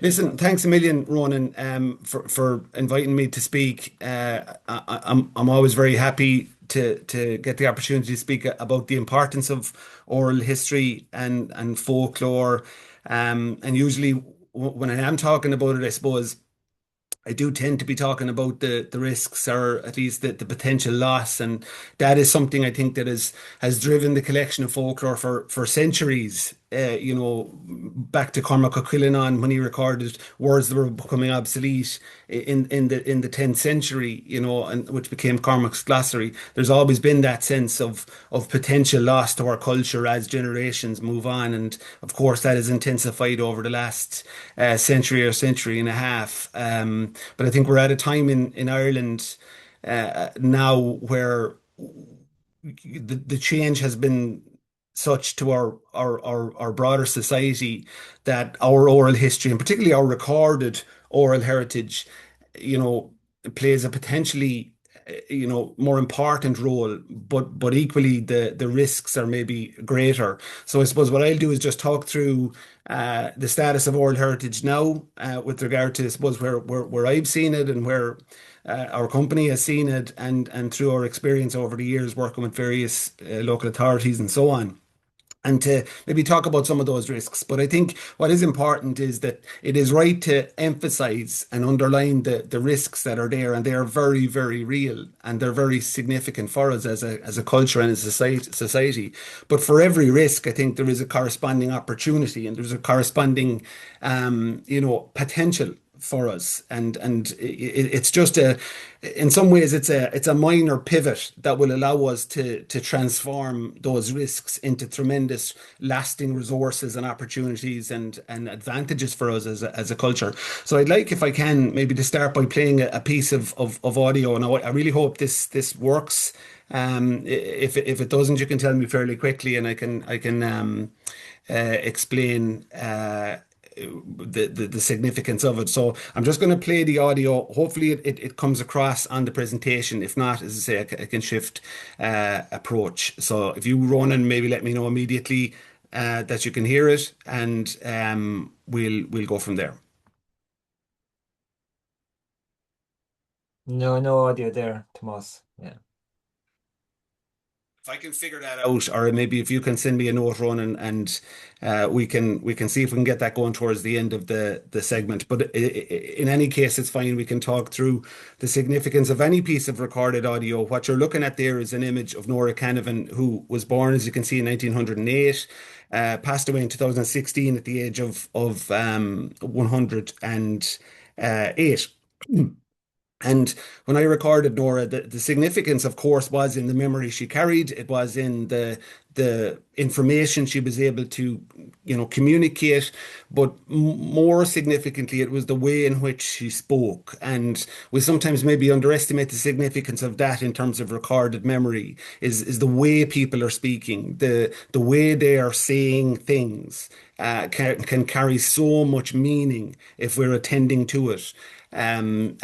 Listen, thanks a million, Ronan, for inviting me to speak. I'm always very happy to get the opportunity to speak about the importance of oral history and folklore. And usually, when I am talking about it, I suppose I do tend to be talking about the risks, or at least the potential loss, and that is something I think that has driven the collection of folklore for centuries. Back to Cormac O'Quillinan when he recorded words that were becoming obsolete in the 10th century, and which became Cormac's glossary. There's always been that sense of potential loss to our culture as generations move on, and of course that has intensified over the last century or century and a half. But I think we're at a time in Ireland now where the change has been such to our broader society that our oral history, and particularly our recorded oral heritage, you know, plays a potentially more important role, but equally the risks are maybe greater. So I suppose what I'll do is just talk through the status of oral heritage now, with regard to, I suppose, where I've seen it and where our company has seen it, and through our experience over the years working with various local authorities and so on, and to maybe talk about some of those risks. But I think what is important is that it is right to emphasize and underline the risks that are there, and they are very, very real, and they're very significant for us as a culture and as a society. But for every risk, I think there is a corresponding opportunity, and there's a corresponding, potential for us, and it's just in some ways it's a minor pivot that will allow us to transform those risks into tremendous lasting resources and opportunities and advantages for us as a culture. So I'd like, if I can, maybe to start by playing a piece of audio, and I really hope this works. If it doesn't, you can tell me fairly quickly, and I can explain the significance of it. So I'm just going to play the audio. Hopefully it comes across on the presentation. If not, as I say, I can shift approach. So if you run, and maybe let me know immediately that you can hear it, and we'll go from there. No, no audio there, Tomás. Yeah. If I can figure that out, or maybe if you can send me a note, Ron, and we can see if we can get that going towards the end of the segment. But in any case, it's fine. We can talk through the significance of any piece of recorded audio. What you're looking at there is an image of Nora Canavan, who was born, as you can see, in 1908, passed away in 2016 at the age of 108. And when I recorded Nora, the significance, of course, was in the memory she carried. It was in the information she was able to, communicate. But more significantly, it was the way in which she spoke. And we sometimes maybe underestimate the significance of that in terms of recorded memory. Is the way people are speaking, the way they are saying things, can carry so much meaning if we're attending to it. And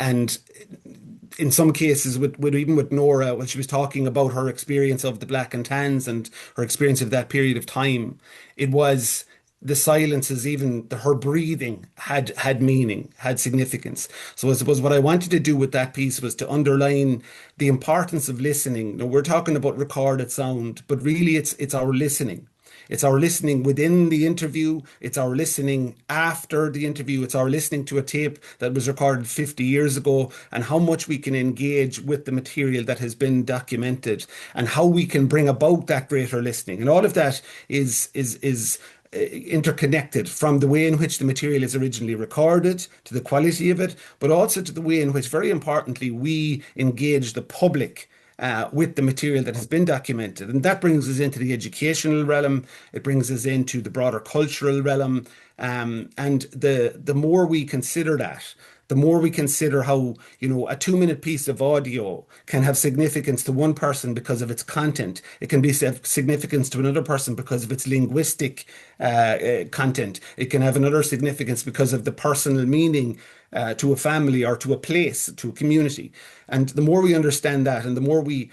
in some cases, even with Nora, when she was talking about her experience of the black and tans and her experience of that period of time, it was the silences, even her breathing had meaning, had significance. So I suppose what I wanted to do with that piece was to underline the importance of listening. Now, we're talking about recorded sound, but really it's our listening. It's our listening within the interview. It's our listening after the interview. It's our listening to a tape that was recorded 50 years ago, and how much we can engage with the material that has been documented, and how we can bring about that greater listening. And all of that is interconnected, from the way in which the material is originally recorded to the quality of it, but also to the way in which, very importantly, we engage the public with the material that has been documented. And that brings us into the educational realm. It brings us into the broader cultural realm. And the more we consider that, the more we consider how, a 2-minute piece of audio can have significance to one person because of its content. It can be of significance to another person because of its linguistic content. It can have another significance because of the personal meaning to a family or to a place, to a community. And the more we understand that, and the more we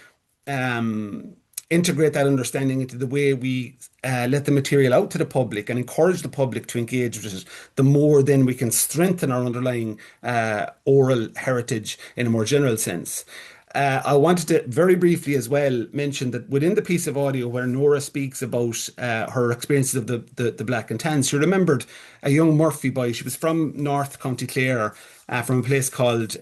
integrate that understanding into the way we let the material out to the public and encourage the public to engage with it, the more then we can strengthen our underlying oral heritage in a more general sense. I wanted to very briefly as well mention that within the piece of audio where Nora speaks about her experiences of the Black and Tans, she remembered a young Murphy boy. She was from North County Clare, from a place called,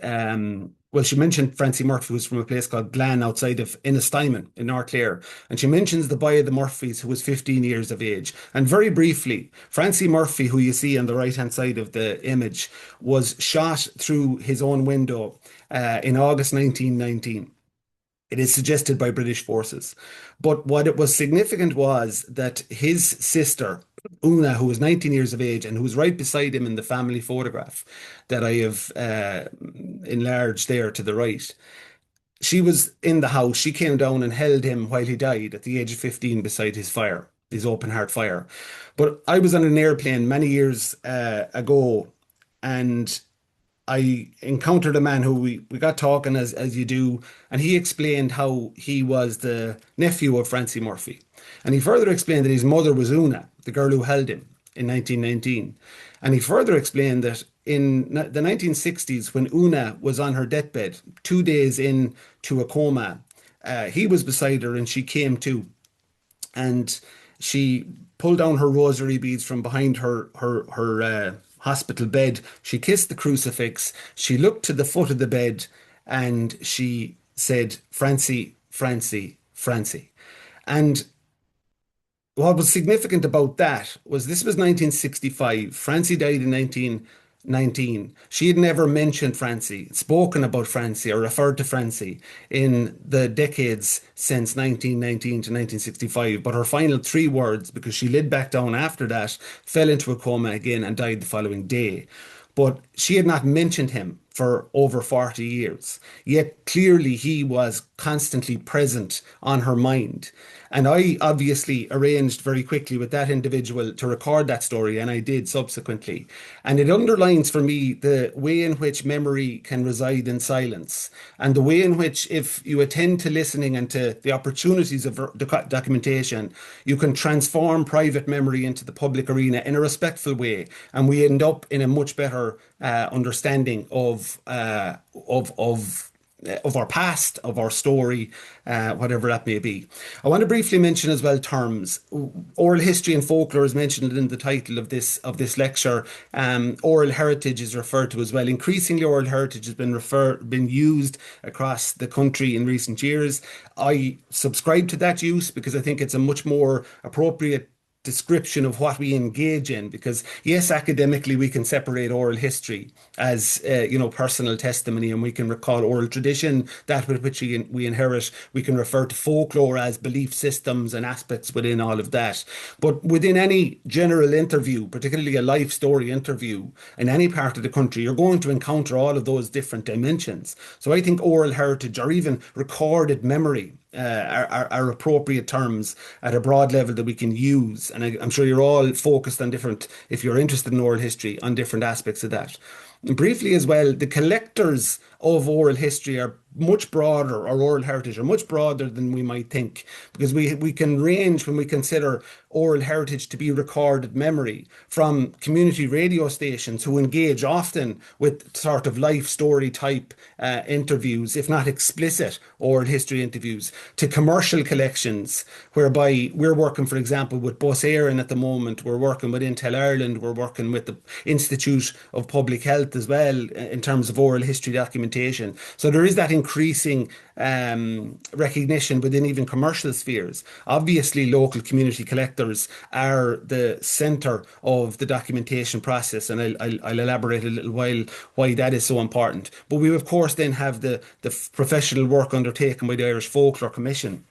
well, she mentioned Francie Murphy was from a place called Glan outside of Innistimon in North Clare. And she mentions the boy of the Murphys who was 15 years of age. And very briefly, Francie Murphy, who you see on the right hand side of the image, was shot through his own window in August 1919. It is suggested by British forces. But what it was significant was that his sister, Una, who was 19 years of age and who was right beside him in the family photograph that I have enlarged there to the right, she was in the house. She came down and held him while he died at the age of 15 beside his fire, his open heart fire. But I was on an airplane many years ago, and I encountered a man who we got talking as you do, and he explained how he was the nephew of Francie Murphy. And he further explained that his mother was Una, the girl who held him in 1919. And he further explained that in the 1960s, when Una was on her deathbed, 2 days into a coma, he was beside her and she came to, and she pulled down her rosary beads from behind her hospital bed. She kissed the crucifix. She looked to the foot of the bed and she said, "Francie, Francie, Francie." And what was significant about that was this was 1965. Francie died in 1919. She had never mentioned Francie, spoken about Francie, or referred to Francie in the decades since 1919 to 1965. But her final three words, because she lid back down after that, fell into a coma again and died the following day. But she had not mentioned him for over 40 years. Yet clearly he was constantly present on her mind. And I obviously arranged very quickly with that individual to record that story, and I did subsequently. And it underlines for me the way in which memory can reside in silence, and the way in which, if you attend to listening and to the opportunities of documentation, you can transform private memory into the public arena in a respectful way. And we end up in a much better understanding of our past, of our story, whatever that may be. I want to briefly mention as well terms. Oral history and folklore is mentioned in the title of this lecture. Oral heritage is referred to as well. Increasingly, oral heritage has been used across the country in recent years. I subscribe to that use because I think it's a much more appropriate description of what we engage in, because yes, academically we can separate oral history as personal testimony, and we can recall oral tradition, that with which we inherit. We can refer to folklore as belief systems and aspects within all of that. But within any general interview, particularly a life story interview in any part of the country, you're going to encounter all of those different dimensions. So I think oral heritage, or even recorded memory, are appropriate terms at a broad level that we can use. And I'm sure you're all focused on different, if you're interested in oral history, on different aspects of that. And briefly as well, the collectors of oral history are much broader, or oral heritage are much broader than we might think, because we can range, when we consider oral heritage to be recorded memory, from community radio stations who engage often with sort of life story type interviews, if not explicit oral history interviews, to commercial collections, whereby we're working, for example, with Bus Éireann at the moment, we're working with Intel Ireland, we're working with the Institute of Public Health as well in terms of oral history documentation. So there is that increasing recognition within even commercial spheres. Obviously, local community collectors are the centre of the documentation process, and I'll elaborate a little while why that is so important. But we, of course, then have the professional work undertaken by the Irish Folklore Commission.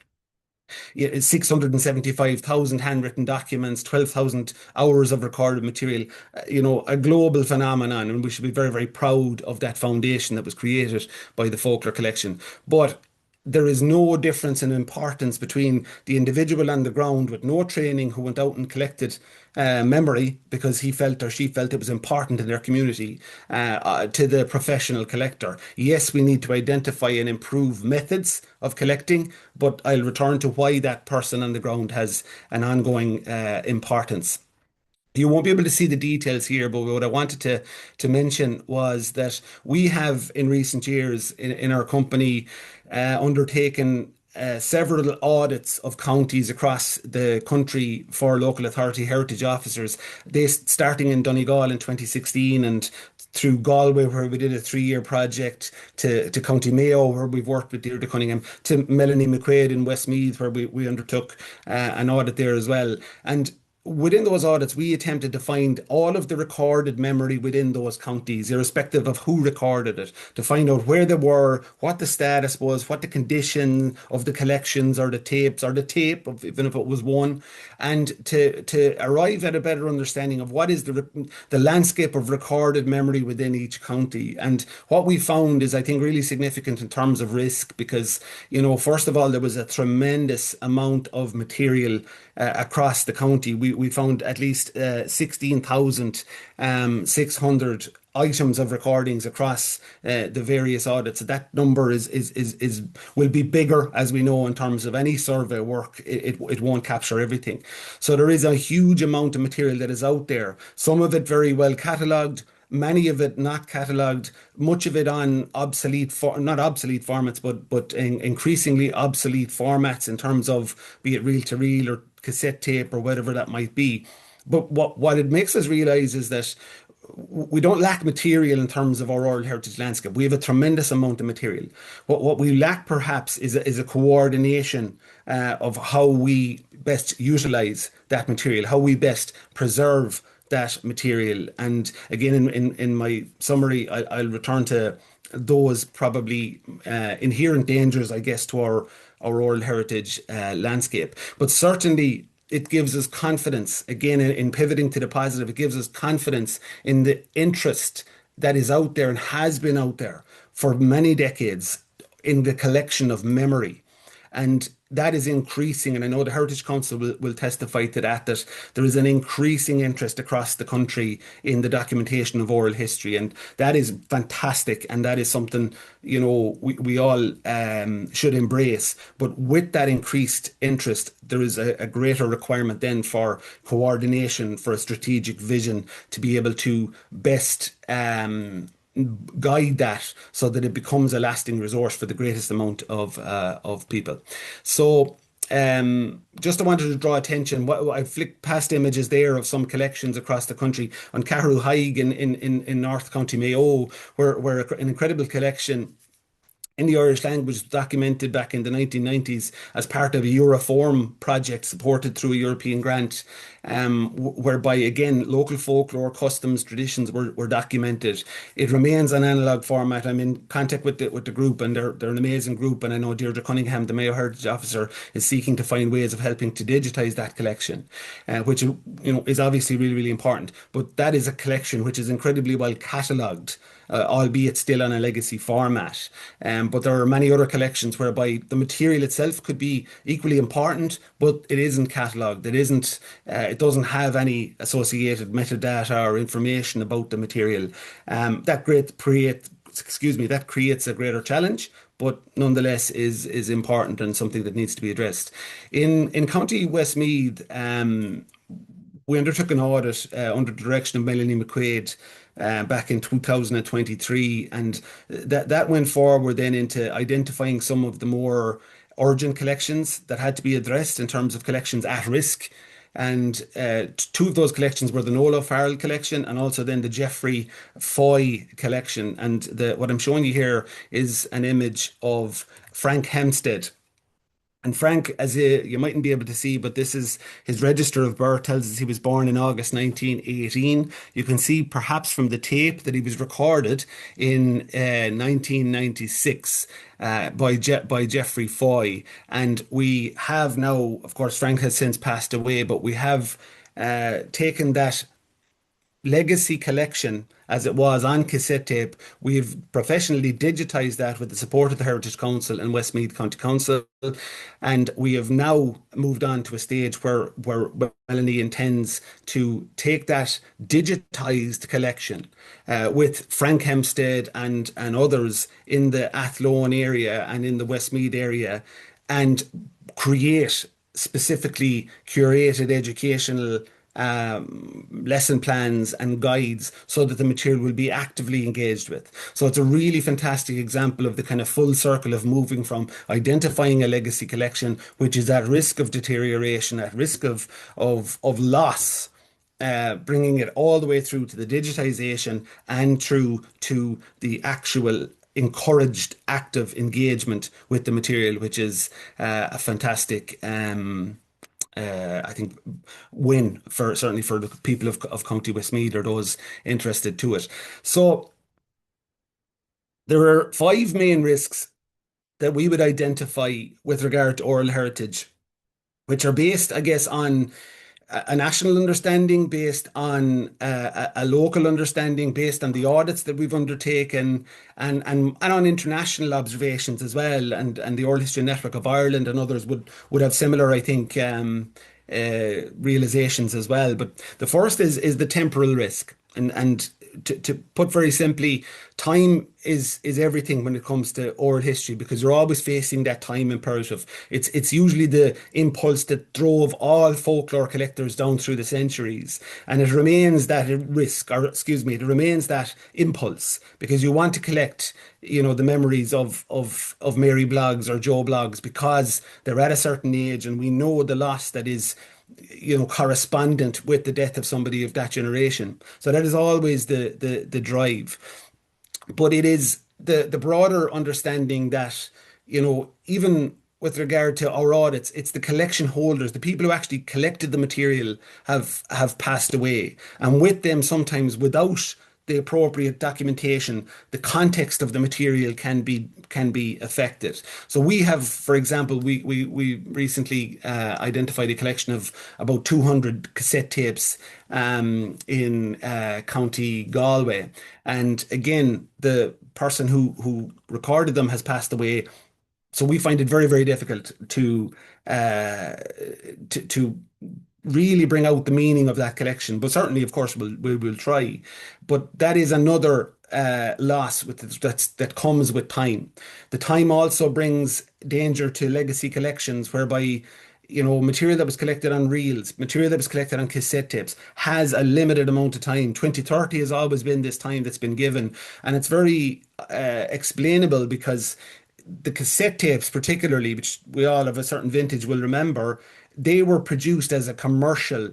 675,000 handwritten documents, 12,000 hours of recorded material, a global phenomenon. And we should be very, very proud of that foundation that was created by the Folklore Collection. But there is no difference in importance between the individual on the ground with no training who went out and collected memory because he felt or she felt it was important in their community to the professional collector. Yes, we need to identify and improve methods of collecting, but I'll return to why that person on the ground has an ongoing importance. You won't be able to see the details here, but what I wanted to mention was that we have in recent years in our company undertaken several audits of counties across the country for local authority heritage officers. They starting in Donegal in 2016 and through Galway, where we did a 3-year project, to County Mayo, where we've worked with Deirdre Cunningham, to Melanie McQuaid in Westmeath, where we undertook an audit there as well. And within those audits, we attempted to find all of the recorded memory within those counties, irrespective of who recorded it, to find out where they were, what the status was, what the condition of the collections or the tapes or the tape, even if it was one, and to arrive at a better understanding of what is the landscape of recorded memory within each county. And what we found is, I think, really significant in terms of risk because, first of all, there was a tremendous amount of material across the county. We found at least 16,600 items of recordings across the various audits. That number is will be bigger, as we know, in terms of any survey work. It won't capture everything. So there is a huge amount of material that is out there. Some of it very well catalogued, many of it not catalogued, much of it on not obsolete formats, but increasingly obsolete formats in terms of be it reel to reel or cassette tape or whatever that might be. But what it makes us realize is that we don't lack material in terms of our oral heritage landscape. We have a tremendous amount of material. What we lack perhaps is a coordination of how we best utilize that material, how we best preserve that material. And again, in my summary, I'll return to those probably inherent dangers, I guess, to our oral heritage landscape. But certainly it gives us confidence, again, in pivoting to the positive, it gives us confidence in the interest that is out there and has been out there for many decades in the collection of memory. And that is increasing. And I know the Heritage Council will testify to that there is an increasing interest across the country in the documentation of oral history. And that is fantastic. And that is something, we all should embrace. But with that increased interest, there is a greater requirement then for coordination, for a strategic vision to be able to best guide that so that it becomes a lasting resource for the greatest amount of people. So just I wanted to draw attention. I flicked past images there of some collections across the country on Cahill Haig in North County Mayo, where an incredible collection in the Irish language documented back in the 1990s as part of a Euroform project supported through a European grant, whereby, again, local folklore, customs, traditions were documented. It remains an analogue format. I'm in contact with the group, and they're an amazing group. And I know Deirdre Cunningham, the Mayo Heritage Officer, is seeking to find ways of helping to digitise that collection, which is obviously really, really important. But that is a collection which is incredibly well catalogued, albeit still on a legacy format. But there are many other collections whereby the material itself could be equally important, but it isn't catalogued. It doesn't have any associated metadata or information about the material. That creates a greater challenge, but nonetheless is important and something that needs to be addressed. In County Westmeath, we undertook an audit under the direction of Melanie McQuaid back in 2023, and that went forward then into identifying some of the more urgent collections that had to be addressed in terms of collections at risk. And two of those collections were the Nola Farrell collection and also then the Jeffrey Foy collection. And what I'm showing you here is an image of Frank Hempstead. And Frank, you mightn't be able to see, but this is his register of birth, tells us he was born in August 1918. You can see perhaps from the tape that he was recorded in 1996 by Jeffrey Foy. And we have now, of course, Frank has since passed away, but we have taken that legacy collection as it was on cassette tape. We've professionally digitized that with the support of the Heritage Council and Westmeath County Council. And we have now moved on to a stage where Melanie intends to take that digitized collection with Frank Hempstead and others in the Athlone area and in the Westmeath area and create specifically curated educational lesson plans and guides so that the material will be actively engaged with. So it's a really fantastic example of the kind of full circle of moving from identifying a legacy collection, which is at risk of deterioration, at risk of loss, bringing it all the way through to the digitization and through to the actual encouraged active engagement with the material, which is a fantastic I think win for certainly for the people of County Westmeath or those interested to it. So there are five main risks that we would identify with regard to oral heritage, which are based, I guess, on a national understanding, based on a local understanding, based on the audits that we've undertaken, and on international observations as well. And the Oral History Network of Ireland and others would have similar, I think, realizations as well. But the first is the temporal risk, and to put very simply, time is everything when it comes to oral history because you're always facing that time imperative. It's usually the impulse that drove all folklore collectors down through the centuries, and it remains that risk, or excuse me, it remains that impulse because you want to collect, the memories of Mary Bloggs or Joe Bloggs because they're at a certain age, and we know the loss that is correspondent with the death of somebody of that generation. So that is always the drive. But it is the broader understanding that, even with regard to our audits, it's the collection holders, the people who actually collected the material have passed away. And with them, sometimes without the appropriate documentation, the context of the material can be affected. So we have, for example, we recently identified a collection of about 200 cassette tapes in County Galway, and again, the person who recorded them has passed away. So we find it very, very difficult to really bring out the meaning of that collection. But certainly, of course, we'll try. But that is another loss that comes with time. The time also brings danger to legacy collections, whereby material that was collected on reels, material that was collected on cassette tapes has a limited amount of time. 2030 has always been this time that's been given, and it's very explainable because the cassette tapes, particularly, which we all of a certain vintage will remember, they were produced as a commercial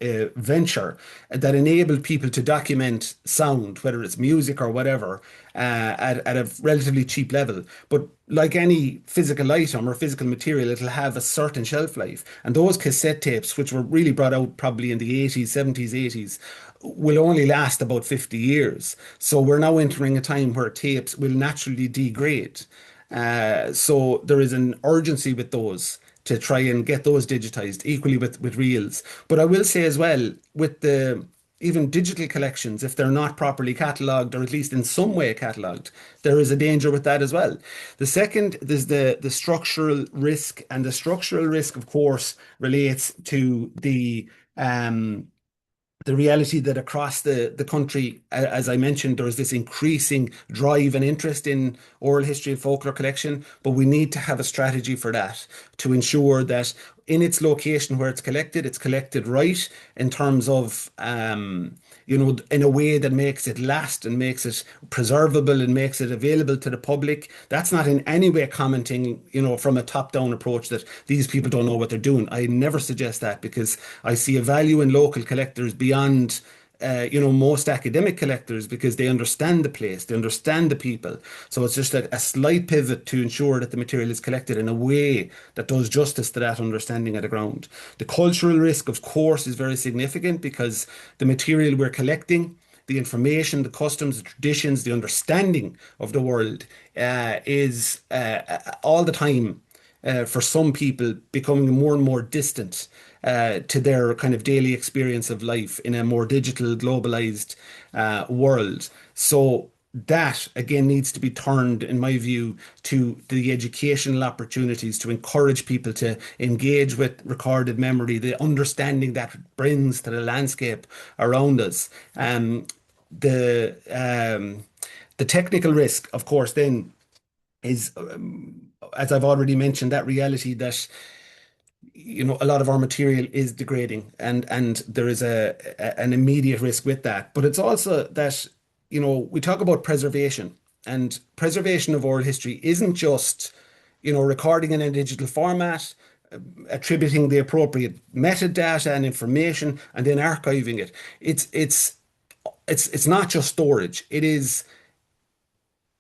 venture that enabled people to document sound, whether it's music or whatever, at a relatively cheap level. But like any physical item or physical material, it'll have a certain shelf life. And those cassette tapes, which were really brought out probably in the 80s, 70s, 80s, will only last about 50 years. So we're now entering a time where tapes will naturally degrade. So there is an urgency with those to try and get those digitized, equally with reels. But I will say as well, with the even digital collections, if they're not properly catalogued or at least in some way catalogued, there is a danger with that as well. The second is the structural risk, and the structural risk, of course, relates to the reality that across the country, as I mentioned, there is this increasing drive and interest in oral history and folklore collection, but we need to have a strategy for that to ensure that in its location where it's collected right in terms of, in a way that makes it last and makes it preservable and makes it available to the public. That's not in any way commenting, from a top-down approach that these people don't know what they're doing. I never suggest that because I see a value in local collectors beyond most academic collectors because they understand the place, they understand the people. So it's just a slight pivot to ensure that the material is collected in a way that does justice to that understanding of the ground. The cultural risk, of course, is very significant because the material we're collecting, the information, the customs, the traditions, the understanding of the world is all the time for some people becoming more and more distant. to their kind of daily experience of life in a more digital, globalized world. So that again needs to be turned, in my view, to the educational opportunities to encourage people to engage with recorded memory, the understanding that it brings to the landscape around us. The the technical risk, of course, then is, as I've already mentioned, that reality that a lot of our material is degrading, and there is an immediate risk with that. But it's also that we talk about preservation, and preservation of oral history isn't just recording in a digital format, attributing the appropriate metadata and information, and then archiving it. It's not just storage. It is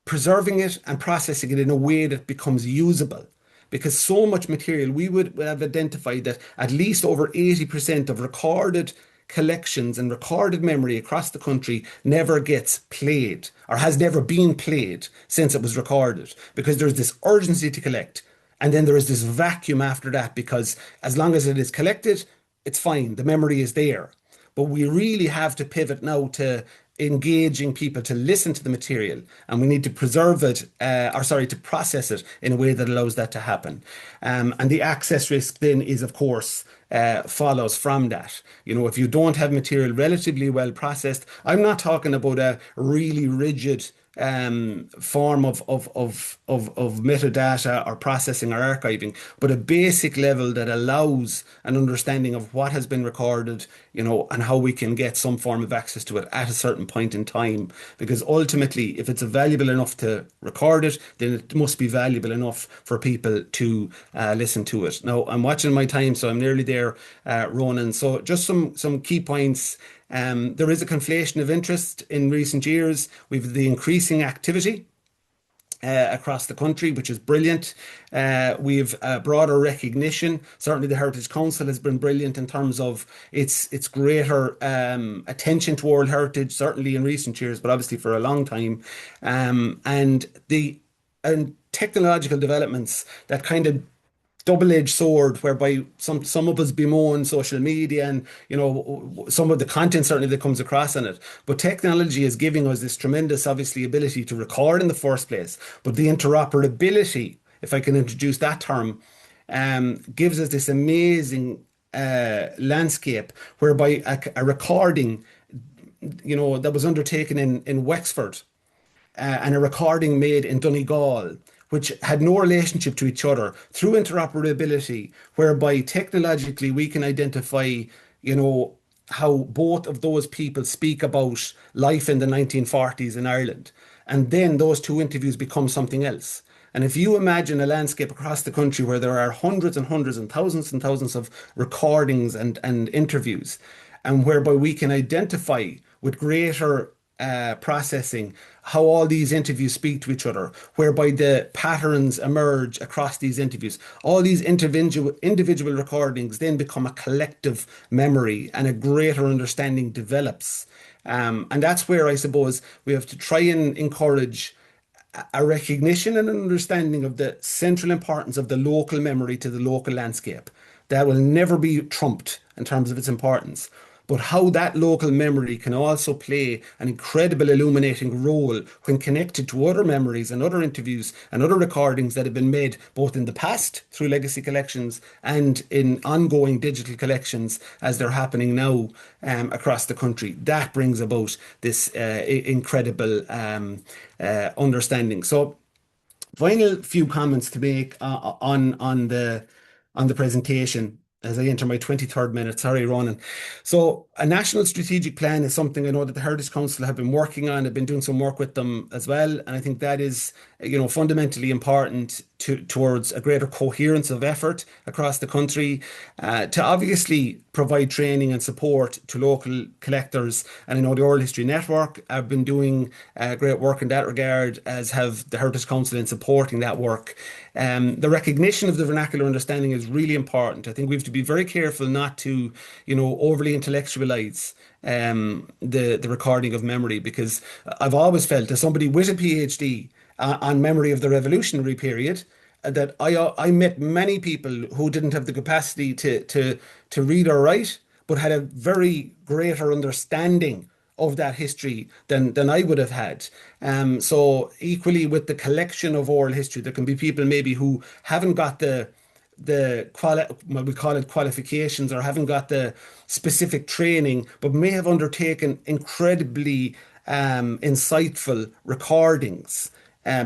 preserving it and processing it in a way that becomes usable. Because so much material, we would have identified that at least over 80% of recorded collections and recorded memory across the country never gets played or has never been played since it was recorded, because there's this urgency to collect. And then there is this vacuum after that, because as long as it is collected, it's fine. The memory is there. But we really have to pivot now to engaging people to listen to the material, and we need to preserve it, or sorry, to process it in a way that allows that to happen. And the access risk then is, of course, follows from that. If you don't have material relatively well processed, I'm not talking about a really rigid form of metadata or processing or archiving, but a basic level that allows an understanding of what has been recorded, and how we can get some form of access to it at a certain point in time. Because ultimately, if it's valuable enough to record it, then it must be valuable enough for people to listen to it. Now, I'm watching my time, so I'm nearly there, Ronan. So just some key points. There is a conflation of interest in recent years. We've the increasing activity across the country, which is brilliant. We've broader recognition. Certainly, the Heritage Council has been brilliant in terms of its greater attention to oral heritage, certainly in recent years, but obviously for a long time. And technological developments that kind of double-edged sword, whereby some of us bemoan social media and some of the content certainly that comes across in it. But technology is giving us this tremendous, obviously, ability to record in the first place. But the interoperability, if I can introduce that term, gives us this amazing landscape whereby a recording, that was undertaken in Wexford, and a recording made in Donegal, which had no relationship to each other, through interoperability, whereby technologically we can identify, how both of those people speak about life in the 1940s in Ireland. And then those two interviews become something else. And if you imagine a landscape across the country where there are hundreds and hundreds and thousands of recordings and interviews, and whereby we can identify with greater processing how all these interviews speak to each other, whereby the patterns emerge across these interviews. All these individual recordings then become a collective memory, and a greater understanding develops. And that's where I suppose we have to try and encourage a recognition and an understanding of the central importance of the local memory to the local landscape. That will never be trumped in terms of its importance. But how that local memory can also play an incredible illuminating role when connected to other memories and other interviews and other recordings that have been made both in the past through legacy collections and in ongoing digital collections as they're happening now across the country. That brings about this incredible understanding. So, final few comments to make on the presentation as I enter my 23rd minute. Sorry, Ronan. So, a national strategic plan is something I know that the Heritage Council have been working on. I've been doing some work with them as well, and I think that is, fundamentally important towards a greater coherence of effort across the country, to obviously provide training and support to local collectors. And I know the Oral History Network have been doing great work in that regard, as have the Heritage Council in supporting that work. The recognition of the vernacular understanding is really important. I think we have to be very careful not to, overly intellectualize the recording of memory, because I've always felt, as somebody with a PhD on memory of the revolutionary period, that I met many people who didn't have the capacity to read or write, but had a very greater understanding of that history than I would have had. So equally with the collection of oral history, there can be people maybe who haven't got well, we call it qualifications, or haven't got the specific training, but may have undertaken incredibly insightful recordings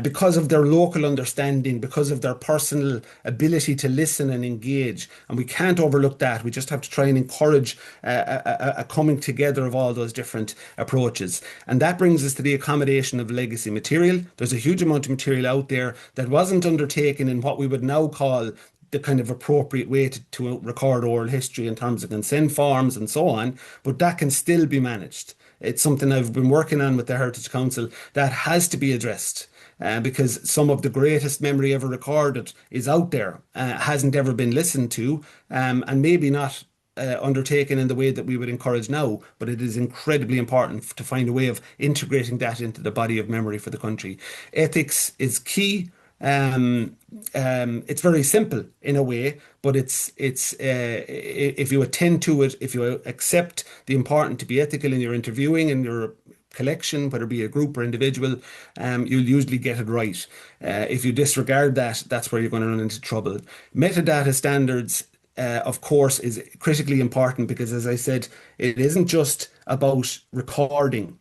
because of their local understanding, because of their personal ability to listen and engage. And we can't overlook that. We just have to try and encourage a coming together of all those different approaches. And that brings us to the accommodation of legacy material. There's a huge amount of material out there that wasn't undertaken in what we would now call the kind of appropriate way to record oral history in terms of consent forms and so on, but that can still be managed. It's something I've been working on with the Heritage Council that has to be addressed. Because some of the greatest memory ever recorded is out there, hasn't ever been listened to, and maybe not undertaken in the way that we would encourage now, but it is incredibly important to find a way of integrating that into the body of memory for the country. Ethics is key. It's very simple in a way, but if you attend to it, if you accept the importance to be ethical in your interviewing and your collection, whether it be a group or individual, you'll usually get it right. If you disregard that, that's where you're going to run into trouble. Metadata standards, of course, is critically important because, as I said, it isn't just about recording.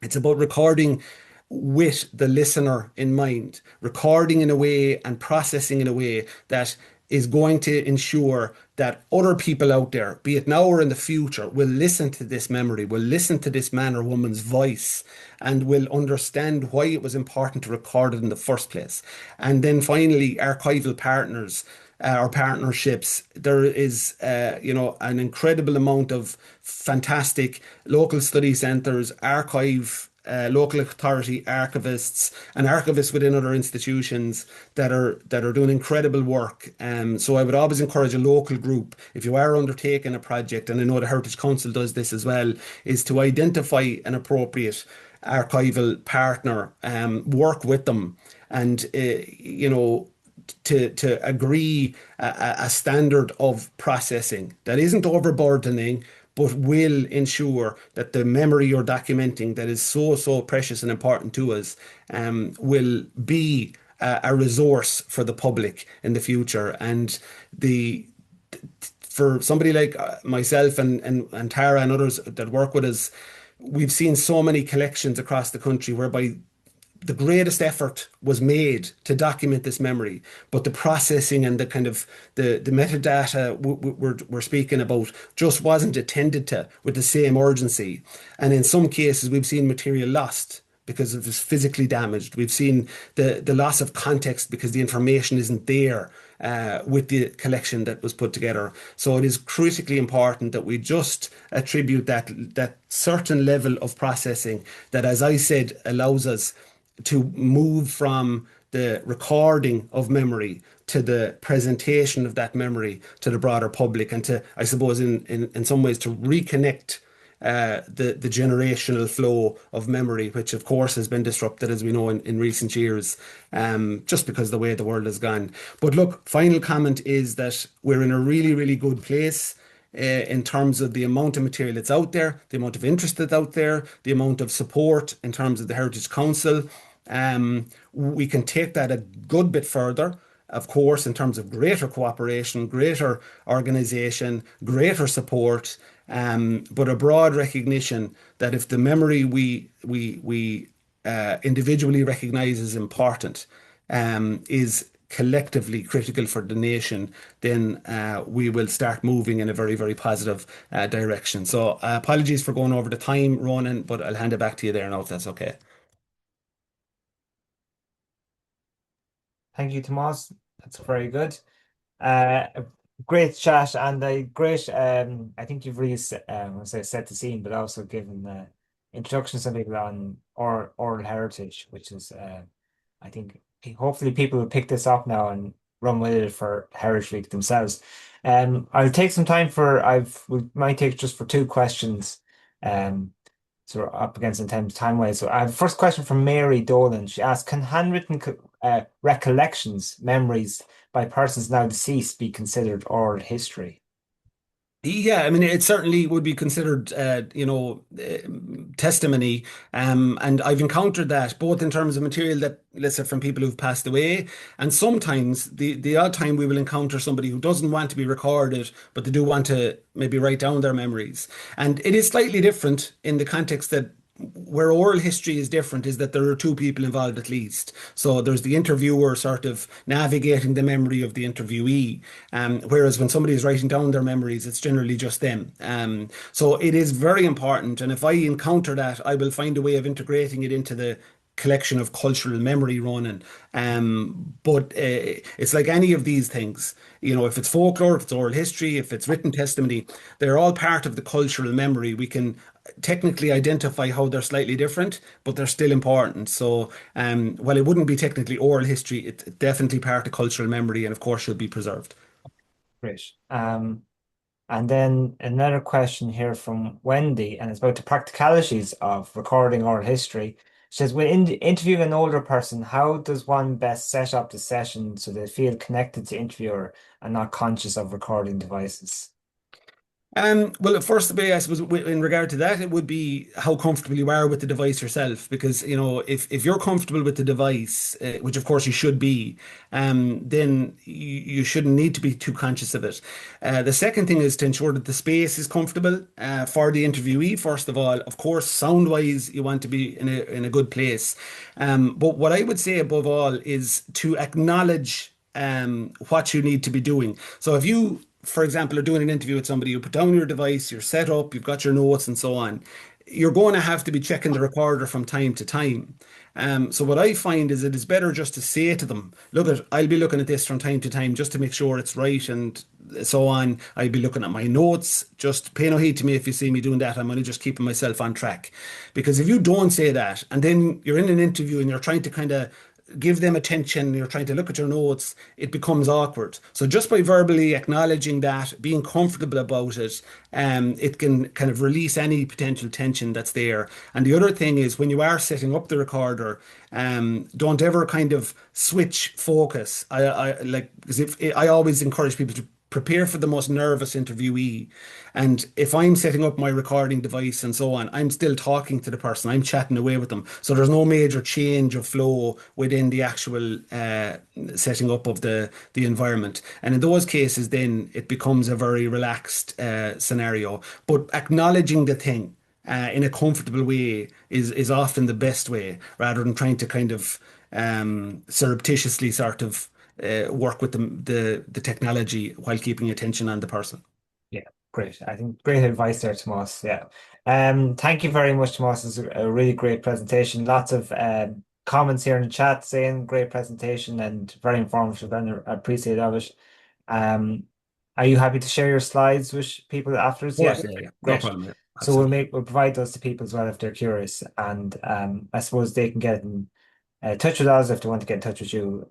It's about recording with the listener in mind, recording in a way and processing in a way that is going to ensure that other people out there, be it now or in the future, will listen to this memory, will listen to this man or woman's voice, and will understand why it was important to record it in the first place. And then finally, archival partners or partnerships. There is, an incredible amount of fantastic local study centres, local authority archivists and archivists within other institutions that are doing incredible work. So I would always encourage a local group, if you are undertaking a project, and I know the Heritage Council does this as well, is to identify an appropriate archival partner, work with them, and to agree a standard of processing that isn't overburdening, but will ensure that the memory you're documenting that is so precious and important to us will be a resource for the public in the future. And the for somebody like myself and Tara and others that work with us, we've seen so many collections across the country whereby the greatest effort was made to document this memory, but the processing and the kind of the metadata we're speaking about just wasn't attended to with the same urgency. And in some cases, we've seen material lost because it was physically damaged. We've seen the loss of context because the information isn't there with the collection that was put together. So it is critically important that we just attribute that certain level of processing that, as I said, allows us to move from the recording of memory to the presentation of that memory to the broader public, and to, I suppose, in some ways, to reconnect the generational flow of memory, which of course has been disrupted, as we know, in recent years, just because of the way the world has gone. But look, final comment is that we're in a really, really good place in terms of the amount of material that's out there, the amount of interest that's out there, the amount of support in terms of the Heritage Council. We can take that a good bit further, of course, in terms of greater cooperation, greater organisation, greater support, but a broad recognition that if the memory we individually recognise as important, is collectively critical for the nation, then we will start moving in a very, very positive direction. So apologies for going over the time, Ronan, but I'll hand it back to you there now, if that's okay. Thank you, Tomás. That's very good. A great chat and a great. I think you've really set the scene, but also given the introduction to some people on oral heritage, which is I think hopefully people will pick this up now and run with it for Heritage Week themselves. I'll take some time for we might take just for two questions. So we're up against in time wise. So I have first question from Mary Dolan. She asked, can handwritten recollections, memories by persons now deceased be considered oral history? Yeah, I mean, it certainly would be considered, testimony. And I've encountered that both in terms of material that, let's say, from people who've passed away, and sometimes the odd time we will encounter somebody who doesn't want to be recorded, but they do want to maybe write down their memories. And it is slightly different in the context that where oral history is different is that there are two people involved at least. So there's the interviewer sort of navigating the memory of the interviewee, whereas when somebody is writing down their memories, it's generally just them. So it is very important. And if I encounter that, I will find a way of integrating it into the collection of cultural memory running. But it's like any of these things. If it's folklore, if it's oral history, if it's written testimony, they're all part of the cultural memory. We can technically identify how they're slightly different, but they're still important. So, while it wouldn't be technically oral history, it's definitely part of cultural memory and, of course, should be preserved. Great. And then another question here from Wendy, and it's about the practicalities of recording oral history. She says, when interviewing an older person, how does one best set up the session so they feel connected to interviewer and not conscious of recording devices? Well, first of all, I suppose in regard to that, it would be how comfortable you are with the device yourself. Because, if you're comfortable with the device, which of course you should be, then you shouldn't need to be too conscious of it. The second thing is to ensure that the space is comfortable for the interviewee. First of all, of course, sound wise, you want to be in a good place. But what I would say above all is to acknowledge what you need to be doing. So if you, for example, are doing an interview with somebody, you put down your device, you're set up, you've got your notes and so on. You're going to have to be checking the recorder from time to time. So what I find is it is better just to say to them, look, I'll be looking at this from time to time just to make sure it's right and so on. I'll be looking at my notes. Just pay no heed to me if you see me doing that. I'm only just keeping myself on track. Because if you don't say that, and then you're in an interview and you're trying to kind of give them attention, you're trying to look at your notes, it becomes awkward. So just by verbally acknowledging that, being comfortable about it, it can kind of release any potential tension that's there. And the other thing is when you are setting up the recorder, don't ever kind of switch focus. I like, because if I always encourage people to prepare for the most nervous interviewee. And if I'm setting up my recording device and so on, I'm still talking to the person, I'm chatting away with them. So there's no major change of flow within the actual setting up of the environment. And in those cases, then it becomes a very relaxed scenario. But acknowledging the thing in a comfortable way is often the best way, rather than trying to kind of surreptitiously sort of work with the technology while keeping attention on the person. Yeah, great. I think great advice there, Tomás. Yeah. Thank you very much, Tomás. It's a really great presentation. Lots of comments here in the chat saying great presentation and very informative, and I appreciate of it. Um, are you happy to share your slides with people afterwards? Of Yeah, course, yeah. No great. problem. Yeah, So absolutely. we'll provide those to people as well if they're curious, and I suppose they can get in touch with us if they want to get in touch with you,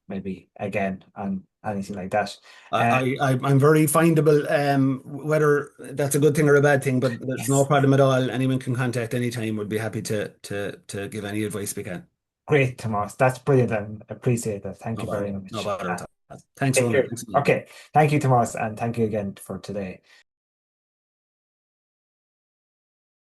maybe again on anything like that. Uh, I'm very findable, whether that's a good thing or a bad thing, but there's no yes. problem at all. Anyone can contact anytime. Would be happy to give any advice we can. Great, Tomás. That's brilliant and appreciate that. Thank No you very bother. No much. bother at all. Thanks, Take Ronan. care. Thanks a million. Okay. Thank you, Tomás, and thank you again for today.